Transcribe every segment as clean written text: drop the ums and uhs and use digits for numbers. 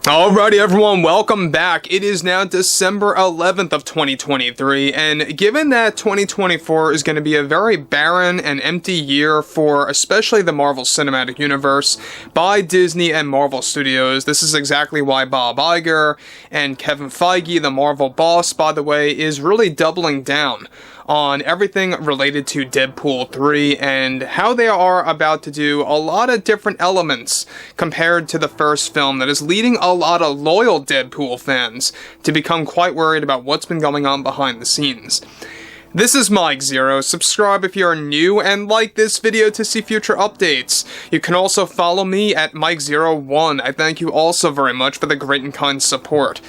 Alrighty everyone, welcome back. It is now December 11th of 2023, and given that 2024 is going to be a very barren and empty year for especially the Marvel Cinematic Universe by Disney and Marvel Studios, this is exactly why Bob Iger and Kevin Feige, the Marvel boss, by the way, is really doubling down on everything related to Deadpool 3 and how they are about to do a lot of different elements compared to the first film that is leading a lot of loyal Deadpool fans to become quite worried about what's been going on behind the scenes. This is Mike Zero. Subscribe if you're new and like this video to see future updates. You can also follow me at Mike01. I thank you also very much for the great and kind support.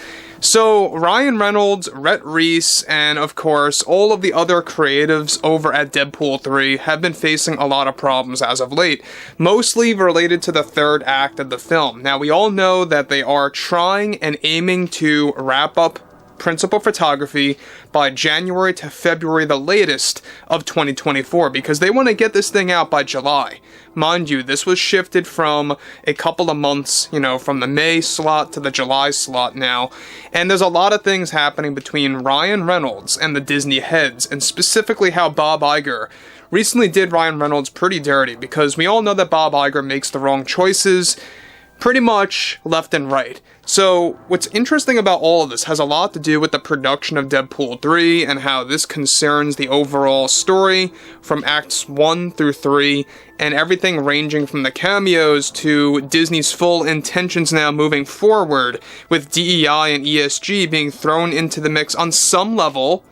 So, Ryan Reynolds, Rhett Reese, and of course, all of the other creatives over at Deadpool 3 have been facing a lot of problems as of late, mostly related to the third act of the film. Now, we all know that they are trying and aiming to wrap up principal photography by January to February, the latest, of 2024, because they want to get this thing out by July. Mind you, this was shifted from a couple of months, from the May slot to the July slot now, and there's a lot of things happening between Ryan Reynolds and the Disney heads, and specifically how Bob Iger recently did Ryan Reynolds pretty dirty, because we all know that Bob Iger makes the wrong choices pretty much left and right. So, what's interesting about all of this has a lot to do with the production of Deadpool 3 and how this concerns the overall story from Acts 1 through 3 and everything ranging from the cameos to Disney's full intentions now moving forward with DEI and ESG being thrown into the mix on some level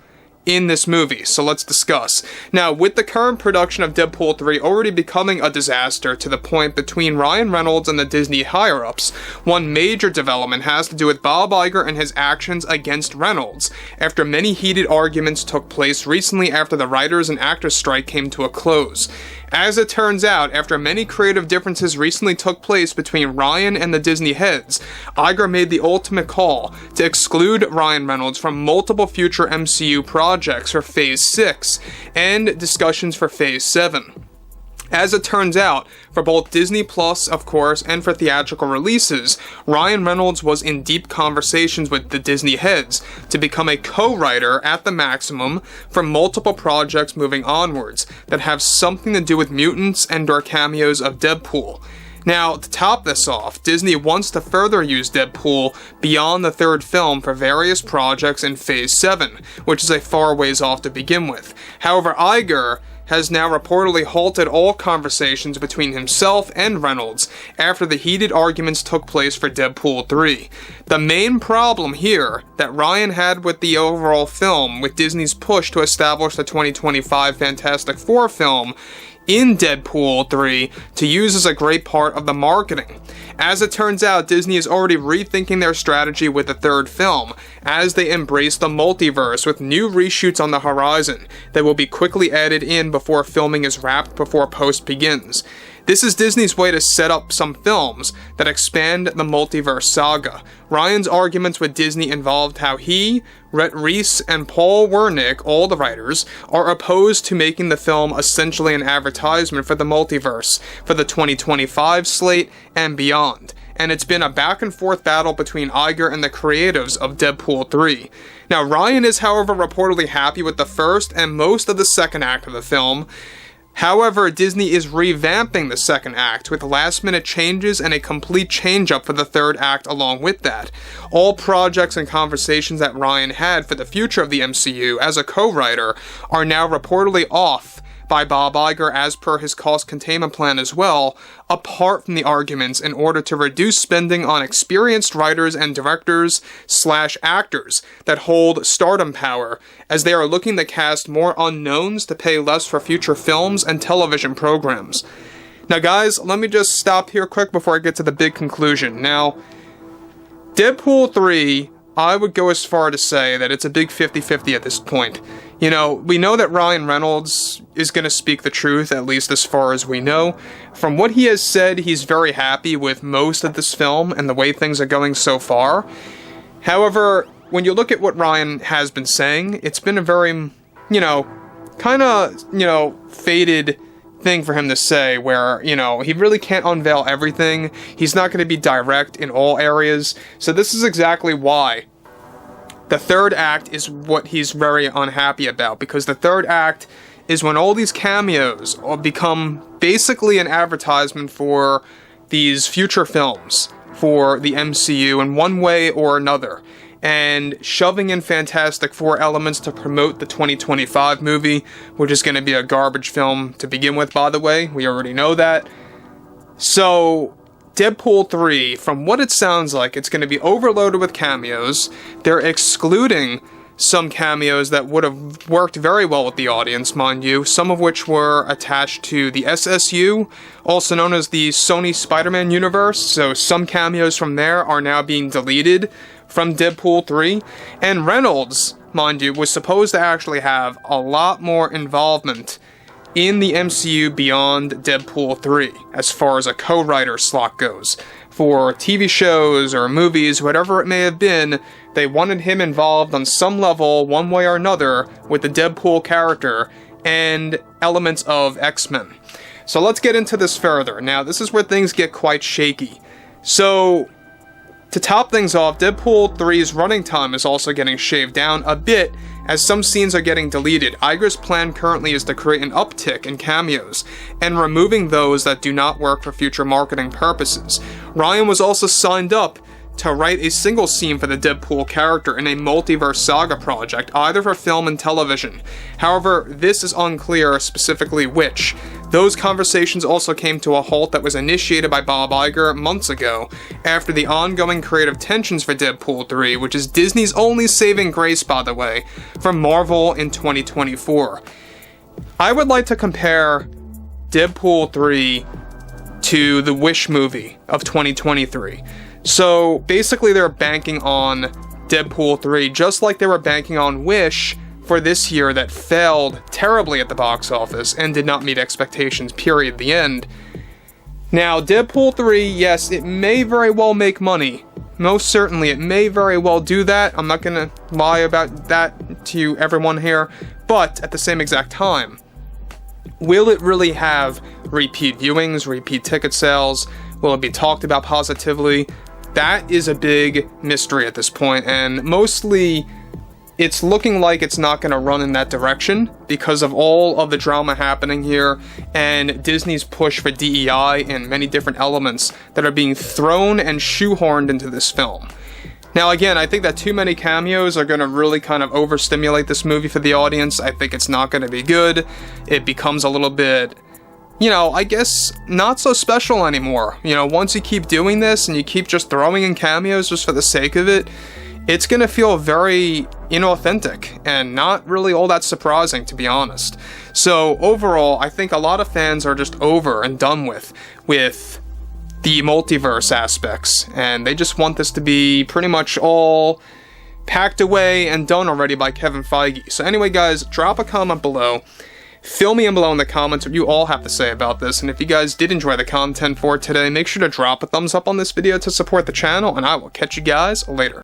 in this movie, so let's discuss. Now, with the current production of Deadpool 3 already becoming a disaster to the point between Ryan Reynolds and the Disney higher-ups, one major development has to do with Bob Iger and his actions against Reynolds, after many heated arguments took place recently after the writers and actors strike came to a close. As it turns out, after many creative differences recently took place between Ryan and the Disney heads, Iger made the ultimate call to exclude Ryan Reynolds from multiple future MCU projects for Phase 6 and discussions for Phase 7. As it turns out, for both Disney Plus, of course, and for theatrical releases, Ryan Reynolds was in deep conversations with the Disney heads to become a co-writer at the maximum for multiple projects moving onwards that have something to do with mutants and/or cameos of Deadpool. Now, to top this off, Disney wants to further use Deadpool beyond the third film for various projects in Phase 7, which is a far ways off to begin with. However, Iger has now reportedly halted all conversations between himself and Reynolds after the heated arguments took place for Deadpool 3. The main problem here that Ryan had with the overall film, with Disney's push to establish the 2025 Fantastic Four film in Deadpool 3 to use as a great part of the marketing. As it turns out, Disney is already rethinking their strategy with the third film, as they embrace the multiverse with new reshoots on the horizon that will be quickly added in before filming is wrapped before post begins. This is Disney's way to set up some films that expand the multiverse saga. Ryan's arguments with Disney involved how he, Rhett Reese, and Paul Wernick, all the writers, are opposed to making the film essentially an advertisement for the multiverse, for the 2025 slate, and beyond. And it's been a back and forth battle between Iger and the creatives of Deadpool 3. Now, Ryan is, however, reportedly happy with the first and most of the second act of the film. However, Disney is revamping the second act with last-minute changes and a complete change-up for the third act along with that. All projects and conversations that Ryan had for the future of the MCU as a co-writer are now reportedly off by Bob Iger as per his cost containment plan as well, apart from the arguments in order to reduce spending on experienced writers and directors/actors that hold stardom power, as they are looking to cast more unknowns to pay less for future films and television programs. Now guys, let me just stop here quick before I get to the big conclusion. Now, Deadpool 3, I would go as far to say that it's a big 50-50 at this point. We know that Ryan Reynolds is going to speak the truth, at least as far as we know. From what he has said, he's very happy with most of this film and the way things are going so far. However, when you look at what Ryan has been saying, it's been a very, faded thing for him to say where, you know, he really can't unveil everything. He's not going to be direct in all areas. So this is exactly why the third act is what he's very unhappy about, because the third act is when all these cameos will become basically an advertisement for these future films for the MCU in one way or another, and shoving in Fantastic Four elements to promote the 2025 movie, which is going to be a garbage film to begin with, by the way. We already know that. So Deadpool 3, from what it sounds like, it's going to be overloaded with cameos. They're excluding some cameos that would have worked very well with the audience, mind you, some of which were attached to the SSU, also known as the Sony Spider-Man universe, so some cameos from there are now being deleted from Deadpool 3, and Reynolds, mind you, was supposed to actually have a lot more involvement in the MCU beyond Deadpool 3, as far as a co-writer slot goes. For TV shows or movies, whatever it may have been, they wanted him involved on some level, one way or another, with the Deadpool character and elements of X-Men. So let's get into this further. Now, this is where things get quite shaky. So, to top things off, Deadpool 3's running time is also getting shaved down a bit, as some scenes are getting deleted. IGER's plan currently is to create an uptick in cameos, and removing those that do not work for future marketing purposes. Ryan was also signed up to write a single scene for the Deadpool character in a multiverse saga project, either for film and television. However, this is unclear specifically which. Those conversations also came to a halt that was initiated by Bob Iger months ago, after the ongoing creative tensions for Deadpool 3, which is Disney's only saving grace, by the way, from Marvel in 2024. I would like to compare Deadpool 3 to the Wish movie of 2023. So basically they're banking on Deadpool 3 just like they were banking on Wish for this year, that failed terribly at the box office and did not meet expectations, period, the end. Now, Deadpool 3, yes, it may very well make money. Most certainly, it may very well do that. I'm not gonna lie about that to everyone here. But at the same exact time, will it really have repeat viewings, repeat ticket sales? Will it be talked about positively? That is a big mystery at this point, and mostly it's looking like it's not going to run in that direction because of all of the drama happening here and Disney's push for DEI and many different elements that are being thrown and shoehorned into this film. Now again, I think that too many cameos are going to really kind of overstimulate this movie for the audience. I think it's not going to be good. It becomes a little bit, you know, I guess not so special anymore. You know, once you keep doing this and you keep just throwing in cameos just for the sake of it, it's gonna feel very inauthentic and not really all that surprising, to be honest. So overall, I think a lot of fans are just over and done with the multiverse aspects, and they just want this to be pretty much all packed away and done already by Kevin Feige. So anyway, guys, drop a comment below. Fill me in below in the comments what you all have to say about this, and if you guys did enjoy the content for today, make sure to drop a thumbs up on this video to support the channel, and I will catch you guys later.